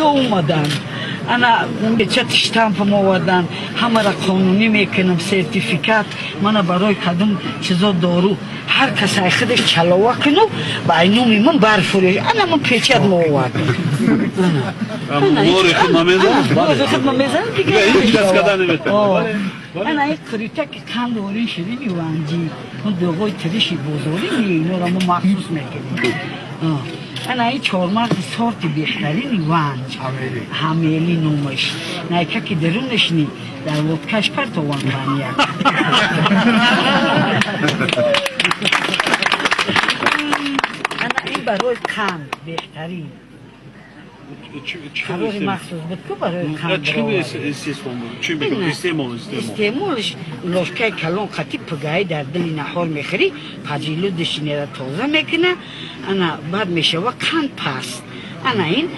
فردا اومدن انا چه штампам آوردن همه را قانونی میکنم سرتیفیکات من برای کدوم چیزا دارو هر کسی خودش چلاوه کنه با اینومی من برفروش انا من پیچت ما آوردم موری خود نمیزن؟ موری خود نمیزن دیگه هیچ کس کده نمیتونه انا این کریتا که کند آوری شدی میوانجی اون دوغای تریشی بزرگی می اینو را ما مخصوص میکنیم انا این چهارمرد سورت بهترین وانج همیلی نومش نایکه که درونش نی در ودکش پرت وان کنیه انا این برای کند بهترین قرار مخصوص بود که برای کند چی میگم استعمالش لشکه کلان قطی پگاهی در دل نهار میخوری پجیلو دشینه را تازه میکنه انا بعد میشوه کند پست انا این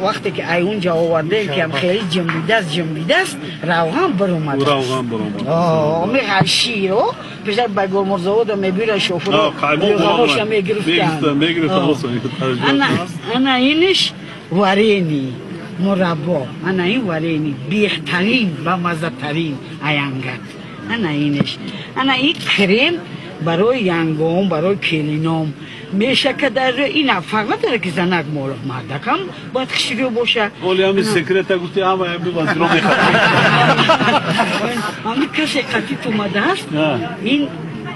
وقتی که ای اونجا آورده که هم خیلی جنبیده است روغن برومده است میخواد شیرو پیشتر به گلمرزاود میبیره شوفر روغناش هم میگرفتن انا اینش ورینی مربا انا این ورینی بهترین و مزه ترین اینگت انا اینش انا این کریم برای ینگام برای کلینام میشه که در این فقط داره که زنک مالک مردکم باید خشیگه باشه ولی همین سکرت گفتی همه بباز رو میخواد همین کسی قطیت اومده هست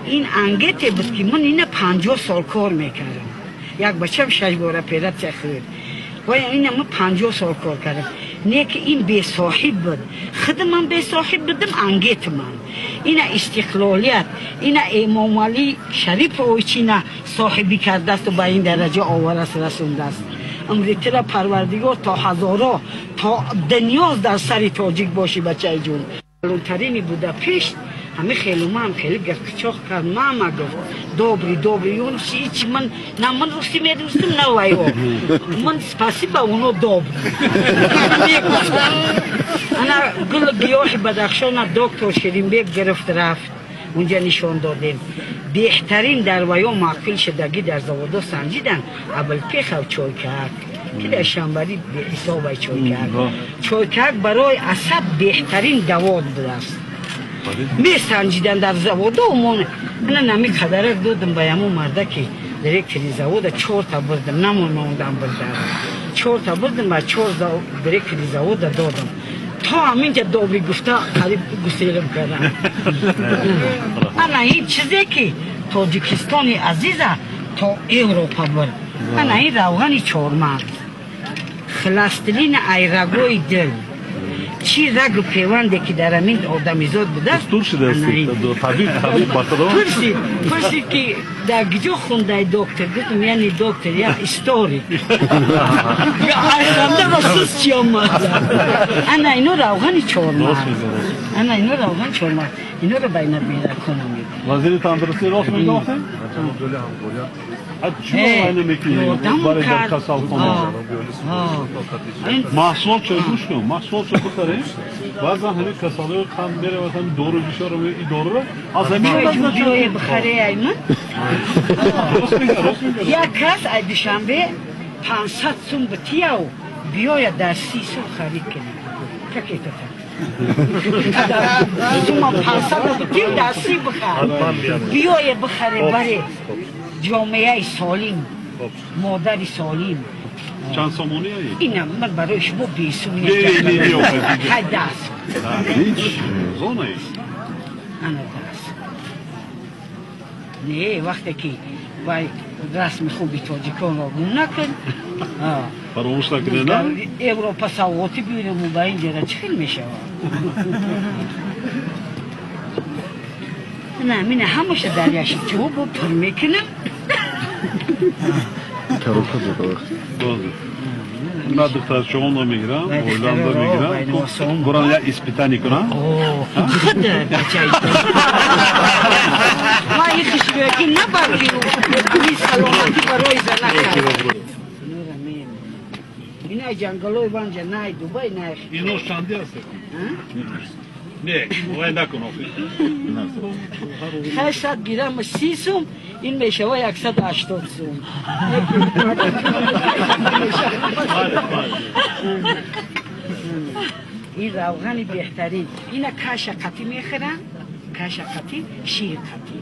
این انگته بود که من این 50 سال کار میکردم یک بچه 6 باره پیرت چخیر و این من 50 سال کار کردم نه که این بی صاحب بود خود من بی صاحب بودم انگیت من این استقلالیت این امام علی شریف اوچینا صاحبی کرده است و به این درجه آورس رسونده است امریتی را پروردگار تا هزارا تا دنیا در سر تاجیک باشی بچه جون کلونترینی بوده پیش همه خیلی من خیلی گرکچاخ کرد ماما گفت دوبری اون چی من نه من روستی میدوستم نه وایو من سپاسی با اونو دوبری انا گل گیاه بدخشان دکتر شیرین بیگ گرفت رفت اونجا نشان دادیم بهترین در وایو معقول شدگی در زوادا سنجیدن اول پیخ و چای کرد که در شنبری به حساب چای کرد چای کرد برای عصب بهترین دواد بوده است می سنجیدن در زواده و من نمی قدرک دادم به یمو مرده که در یک کلی زواده 4 تا بردم نموندم بردم 4 تا بردم و 4 در یک کلی زواده دادم تا همینجا دوبری گفته قریب گسیلم کردم انا این چیزی که تاجیکستانی عزیزه تا اروپا برد انا این روغنی چهارمرد خلاستلین ایرگوی دل چی رگ و پیونده که در امین آدمیزاد بوده دستور شده است طبیب بطران پرسی که در گجا خونده دکتر گفتم یعنی دکتر یا استوری یا ایرانده رسوس چی آمده انا اینو روغنی چهارمرد اینو رو بین بیره کنم وزیر تندرستی راست میگفته؟ چی اینو میکنی؟ برای در کسال کنم محصول چه گوش کن محصول چه بخوریم بعضا همین کساله کم میره و همین دورو بیشار رو این دورو رو از همین بیوی بخره ایمن یک کس ای دوشنبه 500 سوم بتیه و بیای در 30 سوم خرید کنیم تکی تفت سوم 500 بتیه در 30 بخر بیای بخره بره جامعه سالیم مادر سالیم چند سامونی هایی؟ اینم من برای شما بیسونی نه دست هیچ زونه ای انا دست نه وقتی که باید رسم خوبی تاجیکان را گم نکن فراموش نکنه نه؟ اروپا سواتی بیرم و با اینجا را چخیل می شود نه منه هموش دریاشی چه با پر میکنم من دکتر شما میگیرم هولندا میگیرم برام یک اسپیتانی کنم خود بچه ما این خشبیاکی نبردی این سلامتی برای زنک این ای جنگلوی بانجا نه دوبای نه اینو شنده هسته نه وای نکن آخه 800 گرم 30 سوم این میشه 180 سوم این روغن بهترین اینا کاش قطی میخرن کاش قطی شیر قطی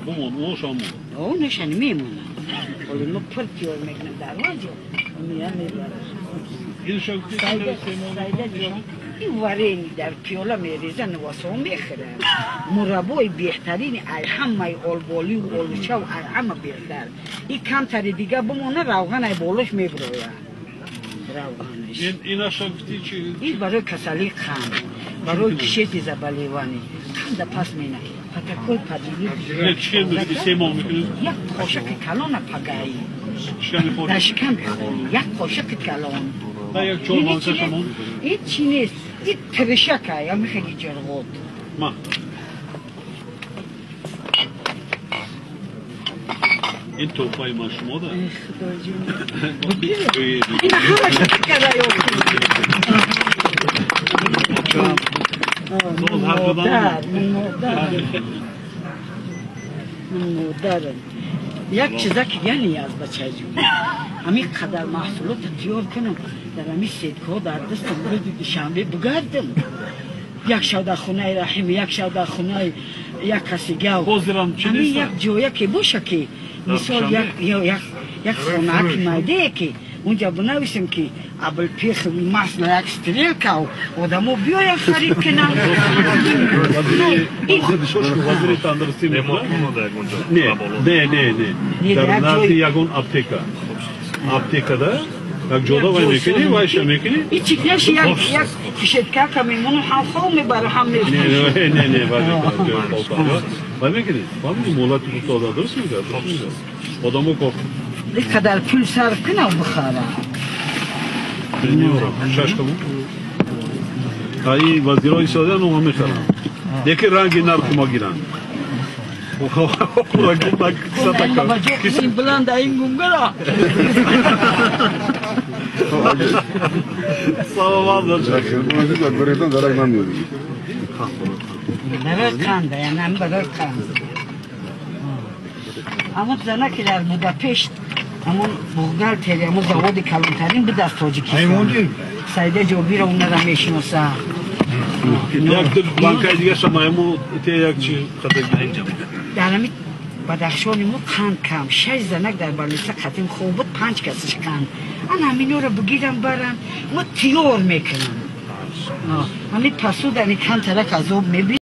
بمون شامون اونشان میمونن ولی ما پرتیور میکنم در واجه میان میبرن این شکلی سایده این ورینی در پیولا میریزن واسه اون میخرن مربای بهترین همه آلبالی و آلوچه و همه بهتر این کمتر دیگه بمونه روغن بالش میبروید روغنش این شکلی چی؟ این برای کسالی قند برای کشیت زبالیوانی قند پس مینه پتکل پدیلی نه چی میگی سه ماه میکنی؟ یک قاشق کلان پگایی شکمی خورد؟ در شکم بخوری یک قاشق کلان نه یک چون مانسه شمون؟ این چی نیست این ترشکه یا میخوایی جرغوت ما این توفای ما شما ده؟ خدا جون این همه شکر مادرم یک چیزا که یعنی از بچه جون همین قدر محصولات تیار کنم در همین سیدکا در دستم روز دوشنبه بگردم یک شو در خونه رحیم یک شو در خونه یک کسی گو همین یک جویا که باشه که مثال یک خونه که مایده که اونجا بنویسیم که اول پیخ مثلا یک ستریل که آدمو بیاید خرید کنن وزیر تندرستی میکنه؟ نه در نزد یگون اپتیکا ده یک جدا وای میکنی وایش میکنی؟ این چیکنش یک کشتکه که میمونه هم خواه میبره هم میبره نه وای میکنی؟ وای مولاتی رو تازه درست میگه آدمو که این قدر پول صرف کنه و بخاره شش کمون ای وزیرای ساده نو میخرن دیگه رنگی نرخ ما گیرن این بلند این گونگلا سلام برای کنده یعنی هم برای کنده اما زنه که در بوداپشت همون بوغل تری همون زواد کلانترین بود از تاجیکستان سایده جوبی رو اونه را میشناسه یک بانکای دیگه شمایمو یک چی خطر گیریم در همین بدخشانی ما قند کم 6 زنک در برلیسه قطیم خوب بود 5 کسش قند انا همین رو بگیرم برن ما تیور میکنم همین پسو در این کند ترک از آب میبین